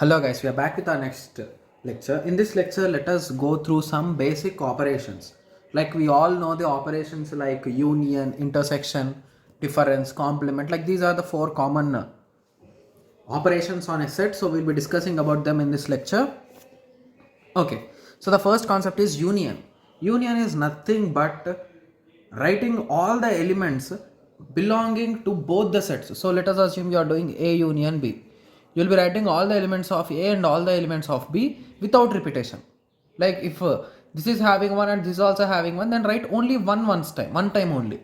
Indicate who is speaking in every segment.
Speaker 1: Hello guys, we are back with our next lecture. In this lecture, let us go through some basic operations. Like we all know the operations like union, intersection, difference, complement. Like these are the four common operations on a set. So we'll be discussing about them in this lecture. Okay, so the first concept is union. Union is nothing but writing all the elements belonging to both the sets. So let us assume you are doing A union B. You will be writing all the elements of A and all the elements of B without repetition. Like if this is having one and this is also having one, then write only one time only.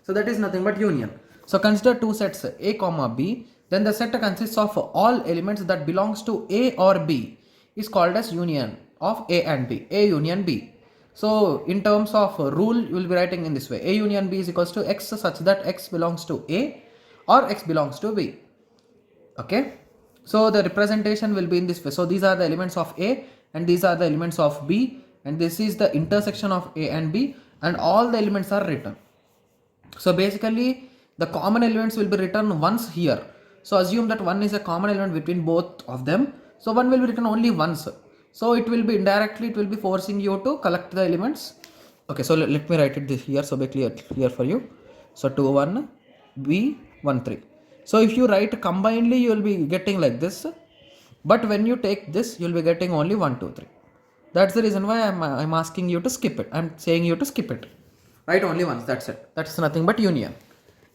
Speaker 1: So that is nothing but union. So consider two sets A comma B. Then the set consists of all elements that belongs to A or B is called as union of A and B. A union B. So in terms of rule, you will be writing in this way: A union B is equals to X such that X belongs to A or X belongs to B. Okay. So the representation will be in this way. So these are the elements of A and these are the elements of B, and this is the intersection of A and B, and all the elements are written. So basically the common elements will be written once here. So assume that one is a common element between both of them. So one will be written only once. So it will be indirectly, it will be forcing you to collect the elements. Okay, so let me write it this here so be clear for you. So 2 1 B 1 3. So if you write combinedly, you will be getting like this. But when you take this, you will be getting only 1 2 3. That's the reason why I'm asking you to skip it. I'm saying you to skip it. Write only once, that's it. That's nothing but union.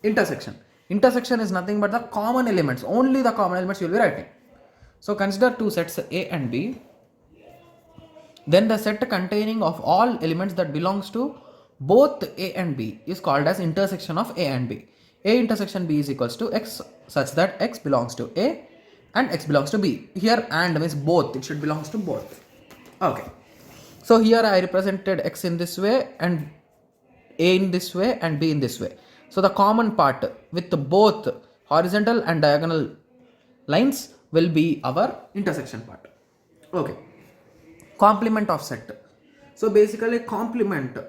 Speaker 1: Intersection. Intersection is nothing but the common elements. Only the common elements you will be writing. So consider two sets A and B. Then the set containing of all elements that belongs to both A and B is called as intersection of A and B. A intersection B is equals to X such that X belongs to A and X belongs to B. Here and means both. It should belongs to both. Okay. So here I represented X in this way and A in this way and B in this way. So the common part with both horizontal and diagonal lines will be our intersection part. Okay. Complement of set. So basically complement.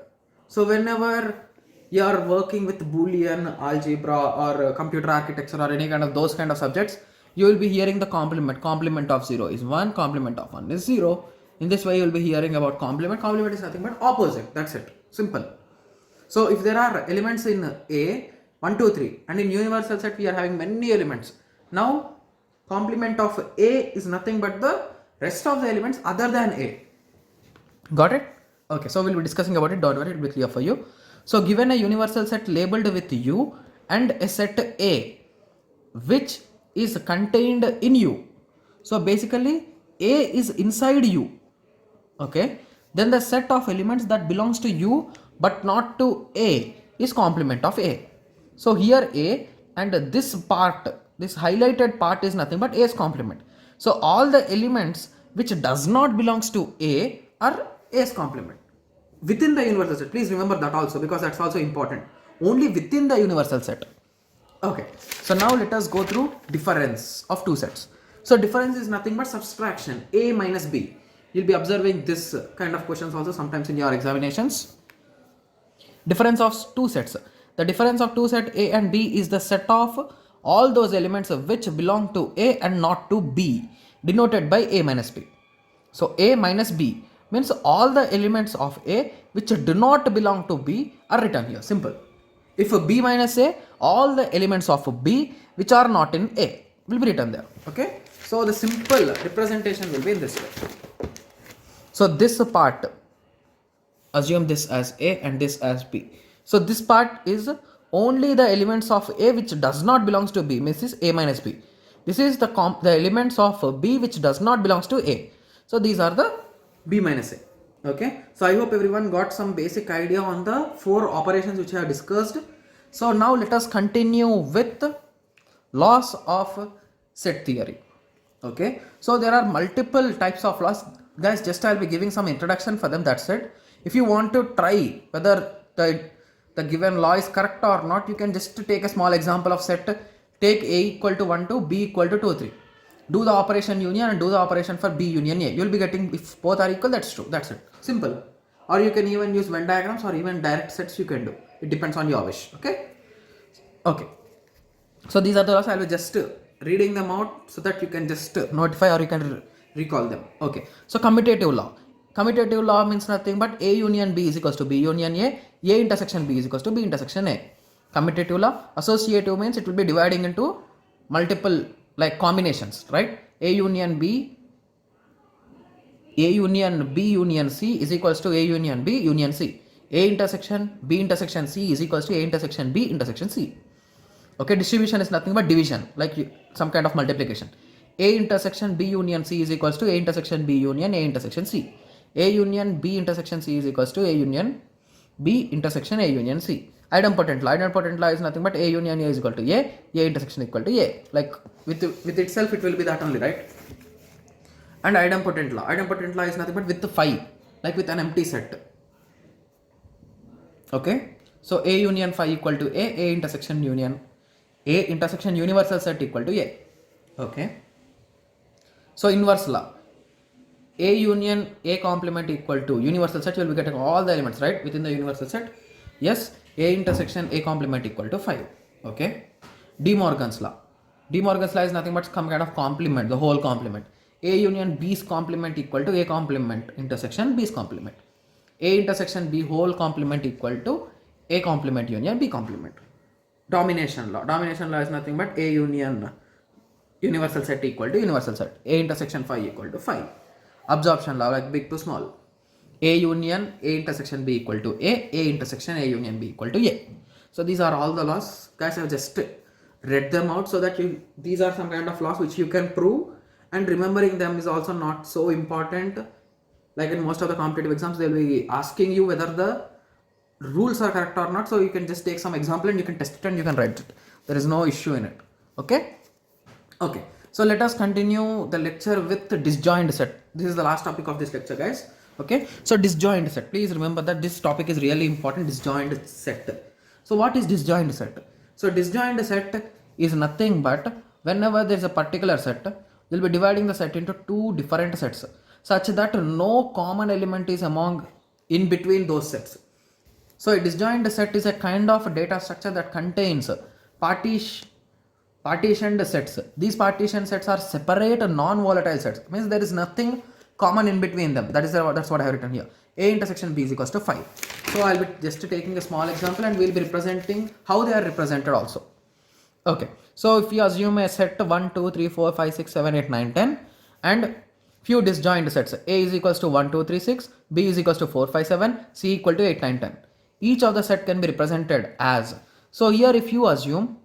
Speaker 1: So whenever you are working with Boolean algebra or computer architecture or any kind of those kind of subjects, you will be hearing the complement. Complement of 0 is 1, complement of 1 is 0. In this way you will be hearing about complement. Complement is nothing but opposite. That's it. Simple. So if there are elements in A 1 2 3 and in universal set we are having many elements. Now complement of A is nothing but the rest of the elements other than A. Got it? Okay, so we'll be discussing about it. Don't worry, it will be clear for you. So given a universal set labeled with U and a set A which is contained in U. So basically A is inside U. Okay, then the set of elements that belongs to U but not to A is complement of A. So here A and this part, this highlighted part is nothing but A's complement. So all the elements which does not belongs to A are A's complement within the universal set. Please remember that also, because that's also important. Only within the universal set. Okay, so now let us go through difference of two sets. So difference is nothing but subtraction, A minus B. You'll be observing this kind of questions also sometimes in your examinations. Difference of two sets. The difference of two set A and B is the set of all those elements which belong to A and not to B, denoted by A minus B. So A minus B means all the elements of A which do not belong to B are written here. Simple. If B minus A, all the elements of B which are not in A will be written there. Okay. So the simple representation will be in this way. So this part, assume this as A and this as B. So this part is only the elements of A which does not belongs to B, means is A minus B. This is the elements of B which does not belongs to A. So these are the B minus A. Okay. So I hope everyone got some basic idea on the four operations which I have discussed. So now let us continue with laws of set theory. Okay. So there are multiple types of laws. Guys, just I'll be giving some introduction for them. That's it. If you want to try whether the given law is correct or not, you can just take a small example of set. Take A equal to 1 2, B equal to 2 3. Do the operation union and do the operation for B union A. You will be getting, if both are equal, that's true. That's it. Simple. Or you can even use Venn diagrams or even direct sets you can do. It depends on your wish. Okay. Okay. So these are the laws. I will just reading them out so that you can just notify or you can recall them. Okay, so commutative law. Commutative law means nothing but A union B is equals to B union A intersection B is equals to B intersection A. Commutative law. Associative means it will be dividing into multiple like combinations, right? A union B union C is equals to A union B union C. A intersection B intersection C is equals to A intersection B intersection C. Okay, distribution is nothing but division, like some kind of multiplication. A intersection B union C is equals to A intersection B union A intersection C. A union B intersection C is equals to A union B intersection A union C. Idempotent law. Idempotent law is nothing but A union A is equal to A intersection equal to A. Like with itself it will be that only, right? And idempotent law. Idempotent law is nothing but with the phi, like with an empty set. Okay, so A union phi equal to A intersection union A intersection universal set equal to A. Okay, so inverse law. A union A complement equal to universal set, you will be getting all the elements, right, within the universal set. Yes, A intersection A complement equal to 5. Okay, De Morgan's law. De Morgan's law is nothing but some kind of complement, the whole complement. A union B's complement equal to A complement intersection B's complement. A intersection B whole complement equal to A complement union B complement. Domination law. Domination law is nothing but A union universal set equal to universal set. A intersection phi equal to phi. Absorption law, like big to small. A union A intersection B equal to A intersection A union B equal to A. So these are all the laws. Guys, I have just read them out so that these are some kind of laws which you can prove, and remembering them is also not so important. Like in most of the competitive exams, they will be asking you whether the rules are correct or not. So you can just take some example and you can test it and you can write it. There is no issue in it. Okay. Okay. So let us continue the lecture with the disjoint set. This is the last topic of this lecture, guys. Okay. So disjoint set. Please remember that this topic is really important. Disjoint set. So what is disjoint set? So disjoint set is nothing but whenever there is a particular set, we'll be dividing the set into two different sets, such that no common element is in between those sets. So a disjoint set is a kind of data structure that contains partitioned sets. These partition sets are separate non-volatile sets. Means there is nothing common in between them. That's what I have written here. A intersection B is equals to 5. So I'll be just taking a small example and we'll be representing how they are represented also. Okay. So if you assume a set 1, 2, 3, 4, 5, 6, 7, 8, 9, 10 and few disjoint sets. A is equals to 1, 2, 3, 6. B is equals to 4, 5, 7. C equal to 8, 9, 10. Each of the set can be represented as. So here if you assume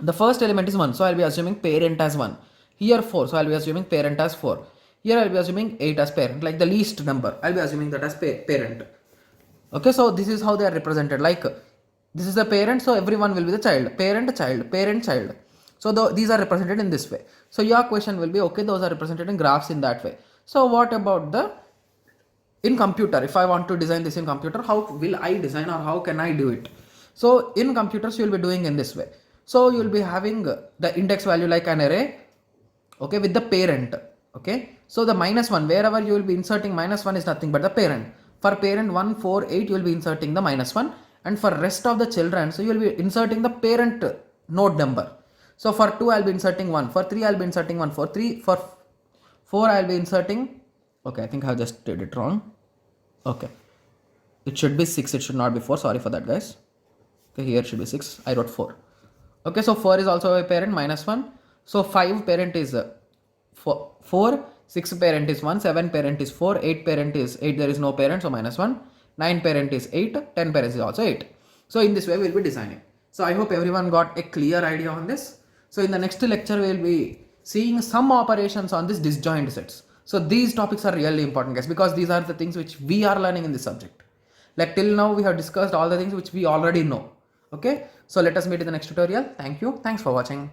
Speaker 1: the first element is 1. So I'll be assuming parent as 1. Here 4. So I'll be assuming parent as 4. Here I'll be assuming 8 as parent. Like the least number, I'll be assuming that as parent. Okay, so this is how they are represented. Like this is the parent, so everyone will be the child. Parent, child, parent, child. So these are represented in this way. So your question will be, okay, those are represented in graphs in that way. So what about in computer? If I want to design this in computer, how will I design or how can I do it? So in computers, you will be doing in this way. So you will be having the index value like an array, okay, with the parent. Okay, so the -1, wherever you will be inserting -1 is nothing but the parent. For parent 1, 4, 8, you will be inserting the -1, and for rest of the children, so you will be inserting the parent node number. So for 2, I'll be inserting 1. For 3, I'll be inserting 1. For 4, I'll be inserting. Okay, I think I just did it wrong. Okay, it should be 6. It should not be 4. Sorry for that, guys. Okay, here it should be 6. I wrote 4. Okay, so 4 is also a parent, -1. So 5 parent is 4, 6 parent is 1, 7 parent is 4, 8 parent is 8, there is no parent, so -1, 9 parent is 8, 10 parents is also 8. So in this way we will be designing. So I hope everyone got a clear idea on this. So in the next lecture we will be seeing some operations on this disjoint sets. So these topics are really important, guys, because these are the things which we are learning in this subject. Like till now we have discussed all the things which we already know. Okay, so let us meet in the next tutorial. Thank you. Thanks for watching.